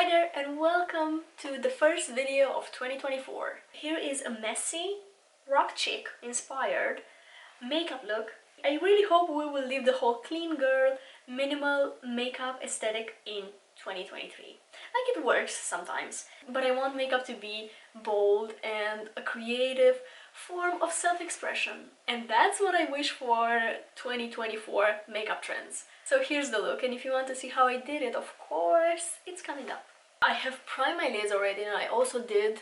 Hi there and welcome to the first video of 2024. Here is a messy, rock chic inspired makeup look. I really hope we will leave the whole clean girl, minimal makeup aesthetic in 2023. Like it works sometimes, but I want makeup to be bold and a creative form of self-expression. And that's what I wish for 2024 makeup trends. So here's the look, and if you want to see how I did it, of course, it's coming up. I have primed my lids already, and I also did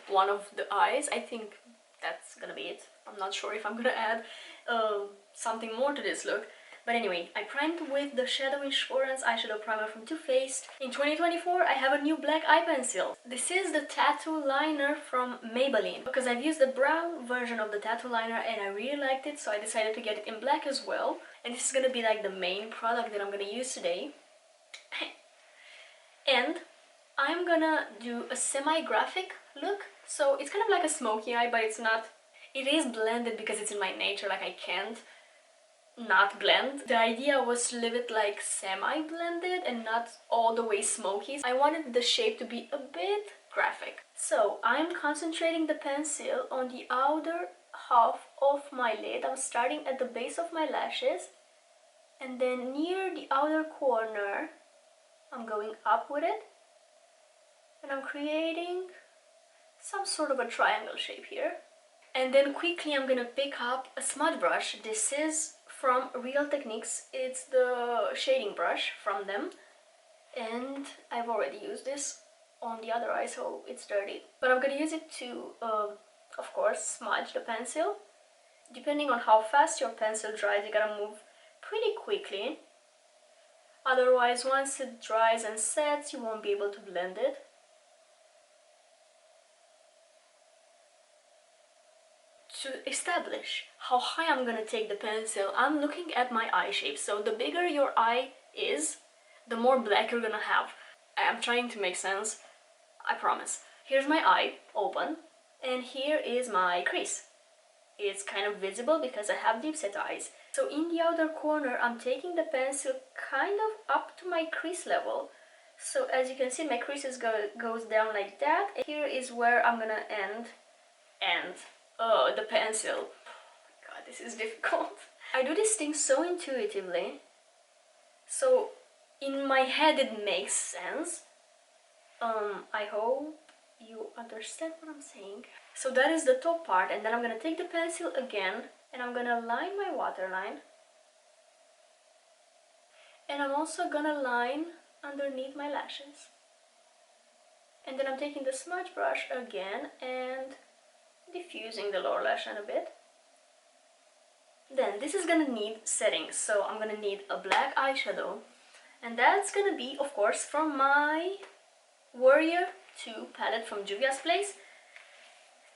one of the eyes. I think that's gonna be it. I'm not sure if I'm gonna add something more to this look. But anyway, I primed with the Shadow Insurance eyeshadow primer from Too Faced. In 2024, I have a new black eye pencil. This is the tattoo liner from Maybelline, because I've used the brown version of the tattoo liner and I really liked it, so I decided to get it in black as well. And this is gonna be like the main product that I'm gonna use today. And I'm gonna do a semi-graphic look. So it's kind of like a smoky eye, but it's not. It is blended because it's in my nature, like I can't not blend. The idea was to leave it like semi-blended and not all the way smoky. I wanted the shape to be a bit graphic. So I'm concentrating the pencil on the outer half of my lid. I'm starting at the base of my lashes, and then near the outer corner I'm going up with it, and I'm creating some sort of a triangle shape here. And then quickly I'm gonna pick up a smudge brush. This is from Real Techniques. It's the shading brush from them, and I've already used this on the other eye, so it's dirty. But I'm gonna use it to, of course, smudge the pencil. Depending on how fast your pencil dries, you gotta move pretty quickly. Otherwise, once it dries and sets, you won't be able to blend it. To establish how high I'm gonna take the pencil, I'm looking at my eye shape. So the bigger your eye is, the more black you're gonna have. I'm trying to make sense, I promise. Here's my eye, open, and here is my crease. It's kind of visible because I have deep set eyes. So in the outer corner, I'm taking the pencil kind of up to my crease level. So as you can see, my creases goes down like that. And here is where I'm gonna end the pencil. Oh my god, this is difficult. I do this thing so intuitively, so in my head it makes sense. I hope you understand what I'm saying. So that is the top part, and then I'm gonna take the pencil again and I'm gonna line my waterline, and I'm also gonna line underneath my lashes. And then I'm taking the smudge brush again and diffusing the lower lash line a bit. Then this is gonna need settings, so I'm gonna need a black eyeshadow, and that's gonna be, of course, from my Warrior 2 palette from Juvia's place.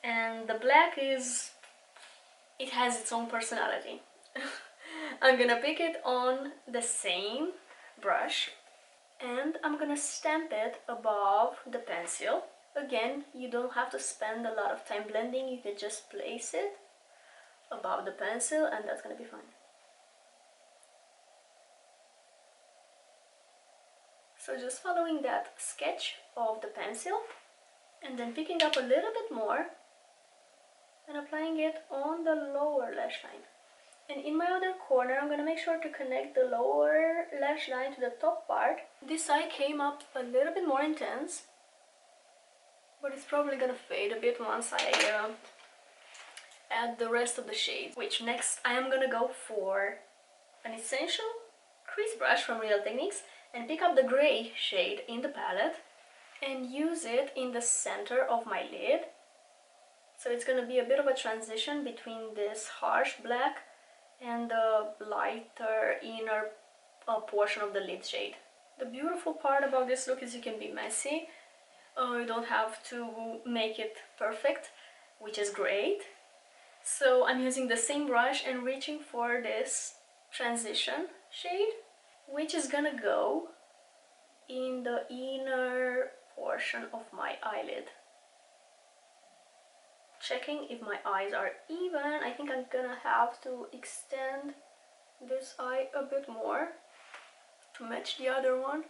And the black it has its own personality. I'm gonna pick it on the same brush and I'm gonna stamp it above the pencil. Again, you don't have to spend a lot of time blending, you can just place it above the pencil and that's gonna be fine. So just following that sketch of the pencil and then picking up a little bit more and applying it on the lower lash line. And in my other corner, I'm gonna make sure to connect the lower lash line to the top part. This eye came up a little bit more intense, but it's probably gonna fade a bit once I add the rest of the shades. Which next I am gonna go for an essential crease brush from Real Techniques and pick up the gray shade in the palette and use it in the center of my lid. So it's gonna be a bit of a transition between this harsh black and the lighter inner portion of the lid shade. The beautiful part about this look is you can be messy. You don't have to make it perfect, which is great. So I'm using the same brush and reaching for this transition shade, which is gonna go in the inner portion of my eyelid. Checking if my eyes are even. I think I'm gonna have to extend this eye a bit more to match the other one.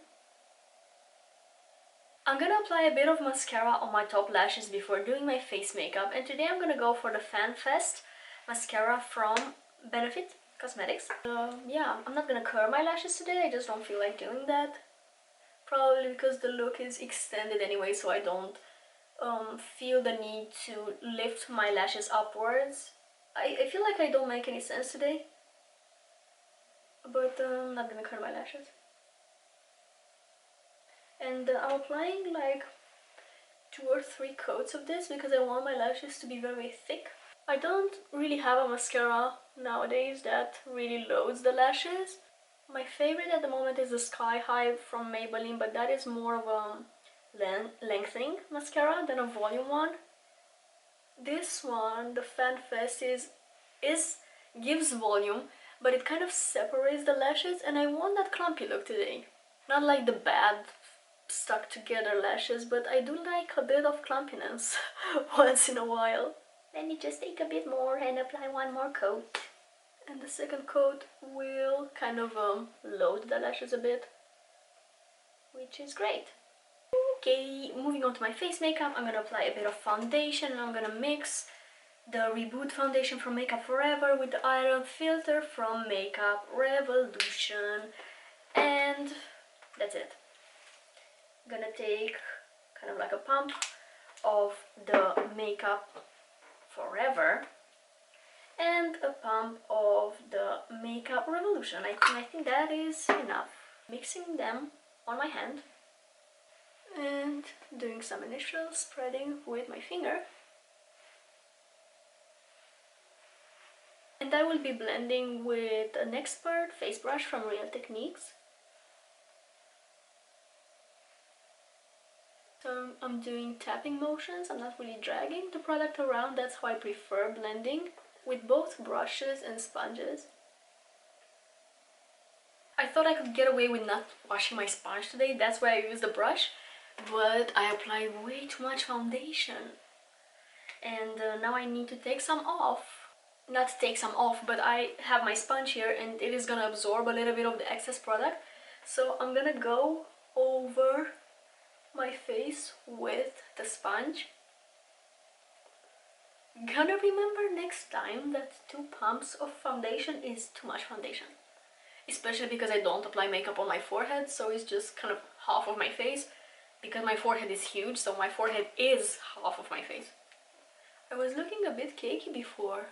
I'm gonna apply a bit of mascara on my top lashes before doing my face makeup, and today I'm gonna go for the Fan Fest mascara from Benefit Cosmetics. Yeah, I'm not gonna curl my lashes today, I just don't feel like doing that. Probably because the look is extended anyway, so I don't feel the need to lift my lashes upwards. I feel like I don't make any sense today, but I'm not gonna curl my lashes. And I'm applying like 2 or 3 coats of this because I want my lashes to be very thick. I don't really have a mascara nowadays that really loads the lashes. My favorite at the moment is the Sky High from Maybelline, but that is more of a lengthening mascara than a volume one. This one, the Fan Fest, gives volume, but it kind of separates the lashes, and I want that clumpy look today. Not like the bad stuck together lashes, but I do like a bit of clumpiness once in a while. Let me just take a bit more and apply one more coat. And the second coat will kind of load the lashes a bit, which is great. Okay, moving on to my face makeup, I'm gonna apply a bit of foundation, and I'm gonna mix the Reboot foundation from Makeup Forever with the IRL filter from Makeup Revolution, and that's it. I'm gonna take kind of like a pump of the Makeup Forever and a pump of the Makeup Revolution. I think that is enough. Mixing them on my hand and doing some initial spreading with my finger. And I will be blending with an expert face brush from Real Techniques. So I'm doing tapping motions, I'm not really dragging the product around, that's how I prefer blending, with both brushes and sponges. I thought I could get away with not washing my sponge today, that's why I used the brush, but I applied way too much foundation. And now I need to take some off. Not take some off, but I have my sponge here and it is gonna absorb a little bit of the excess product. So I'm gonna go over my face with the sponge. Gonna remember next time that 2 pumps of foundation is too much foundation. Especially because I don't apply makeup on my forehead, so it's just kind of half of my face. Because my forehead is huge, so my forehead is half of my face. I was looking a bit cakey before.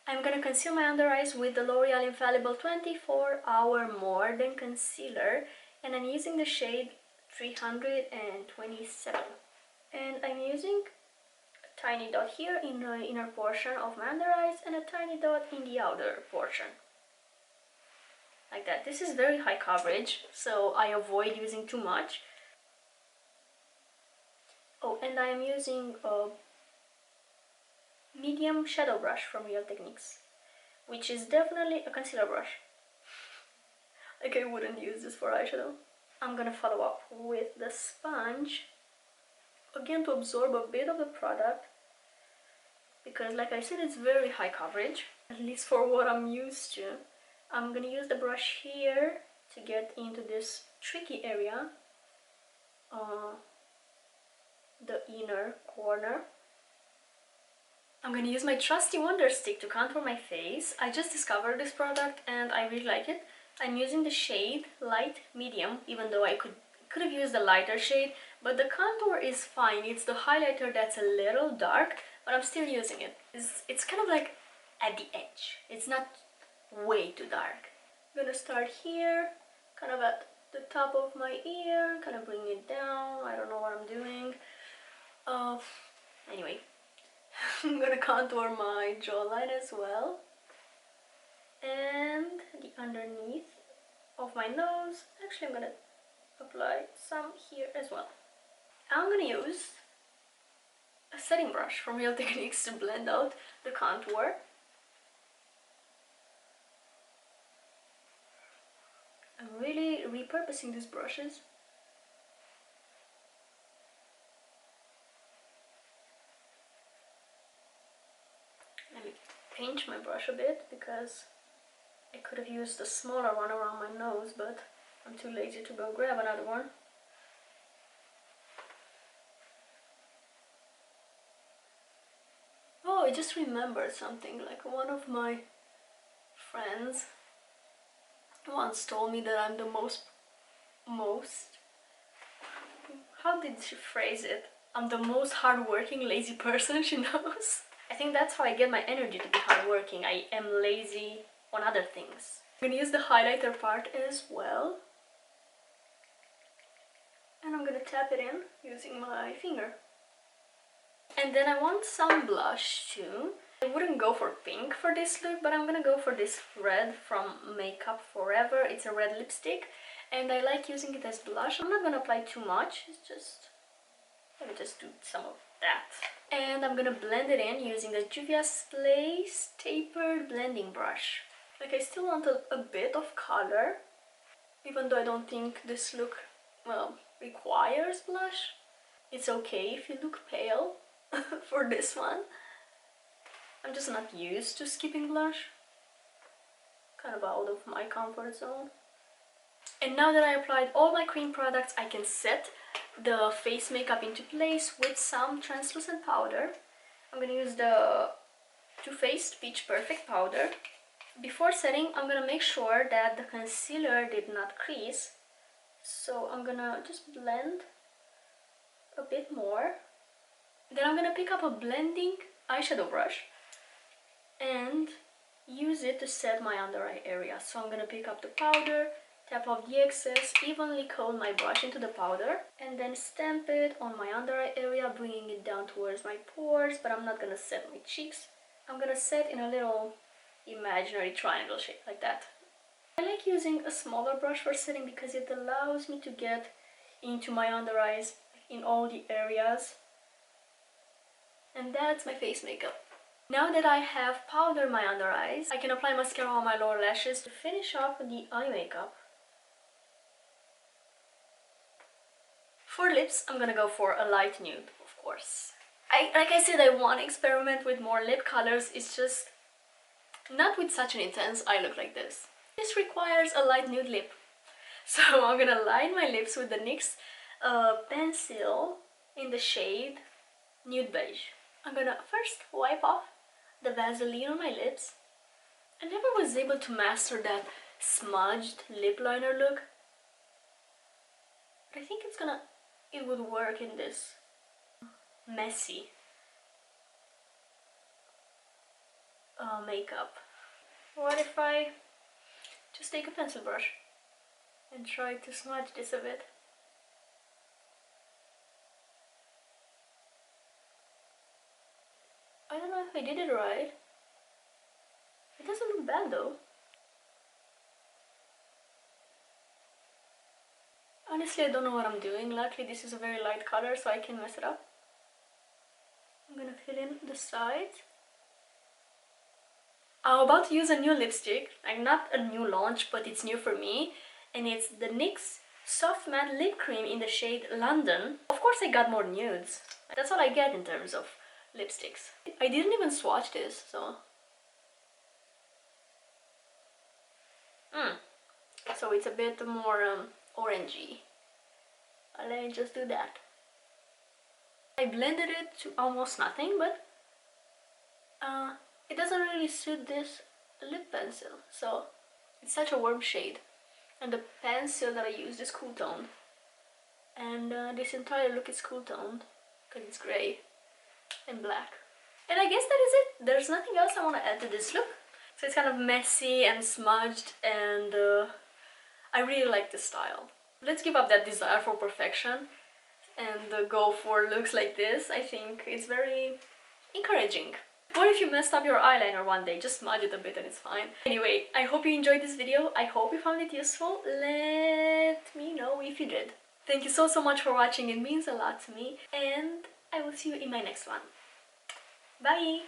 I'm gonna conceal my under eyes with the L'Oreal Infallible 24-Hour More Than Concealer, and I'm using the shade 327. And I'm using a tiny dot here in the inner portion of my under eyes and a tiny dot in the outer portion. Like that. This is very high coverage, so I avoid using too much. Oh, and I'm using a medium shadow brush from Real Techniques, which is definitely a concealer brush. Like I wouldn't use this for eyeshadow. I'm gonna follow up with the sponge, again to absorb a bit of the product, because like I said, it's very high coverage, at least for what I'm used to. I'm gonna use the brush here to get into this tricky area, the inner corner. I'm gonna use my trusty wonderstick to contour my face. I just discovered this product and I really like it. I'm using the shade Light Medium, even though I could have used a lighter shade, but the contour is fine. It's the highlighter that's a little dark, but I'm still using it. It's kind of like at the edge. It's not way too dark. I'm gonna start here, kind of at the top of my ear, kind of bring it down. I don't know what I'm doing. Anyway. I'm gonna contour my jawline as well, and the underneath of my nose. Actually, I'm gonna apply some here as well. I'm gonna use a setting brush from Real Techniques to blend out the contour. I'm really repurposing these brushes. Let me pinch my brush a bit because I could have used a smaller one around my nose, but I'm too lazy to go grab another one. I just remembered something. Like, one of my friends once told me that I'm the most, how did she phrase it? I'm the most hardworking, lazy person she knows. I think that's how I get my energy to be hardworking. I am lazy on other things. I'm gonna use the highlighter part as well. And I'm gonna tap it in using my finger. And then I want some blush too. I wouldn't go for pink for this look, but I'm gonna go for this red from Makeup Forever. It's a red lipstick, and I like using it as blush. I'm not gonna apply too much, it's just... let me just do some of that. And I'm gonna blend it in using the Juvia Place Tapered Blending Brush. Like, I still want a bit of color, even though I don't think this look, well, requires blush. It's okay if you look pale for this one. I'm just not used to skipping blush. Kind of out of my comfort zone. And now that I applied all my cream products, I can set the face makeup into place with some translucent powder. I'm gonna use the Too Faced Peach Perfect powder. Before setting, I'm gonna make sure that the concealer did not crease. So I'm gonna just blend a bit more. Then I'm gonna pick up a blending eyeshadow brush and use it to set my under eye area. So I'm gonna pick up the powder, tap off the excess, evenly coat my brush into the powder, and then stamp it on my under eye area, bringing it down towards my pores, but I'm not gonna set my cheeks. I'm gonna set in a little imaginary triangle shape, like that. I like using a smaller brush for setting because it allows me to get into my under eyes in all the areas. And that's my face makeup. Now that I have powdered my under eyes, I can apply mascara on my lower lashes to finish off the eye makeup. For lips, I'm gonna go for a light nude, of course. Like I said, I want to experiment with more lip colors. It's just not with such an intense eye look like this. This requires a light nude lip. So I'm gonna line my lips with the NYX pencil in the shade Nude Beige. I'm gonna first wipe off the Vaseline on my lips. I never was able to master that smudged lip liner look. But I think it would work in this messy makeup. What if I just take a pencil brush and try to smudge this a bit? I don't know if I did it right. It doesn't look bad though. Honestly, I don't know what I'm doing. Luckily, this is a very light color, so I can mess it up. I'm gonna fill in the sides. I'm about to use a new lipstick. Like, not a new launch, but it's new for me. And it's the NYX Soft Matte Lip Cream in the shade London. Of course, I got more nudes. That's all I get in terms of lipsticks. I didn't even swatch this, so... So it's a bit more orangey. Let me just do that. I blended it to almost nothing, but it doesn't really suit this lip pencil. So it's such a warm shade. And the pencil that I used is cool toned. And this entire look is cool toned because it's grey and black. And I guess that is it. There's nothing else I want to add to this look. So it's kind of messy and smudged, and I really like this style. Let's give up that desire for perfection and go for looks like this. I think it's very encouraging. What if you messed up your eyeliner one day? Just smudge it a bit and it's fine. Anyway, I hope you enjoyed this video. I hope you found it useful. Let me know if you did. Thank you so much for watching. It means a lot to me. And I will see you in my next one. Bye!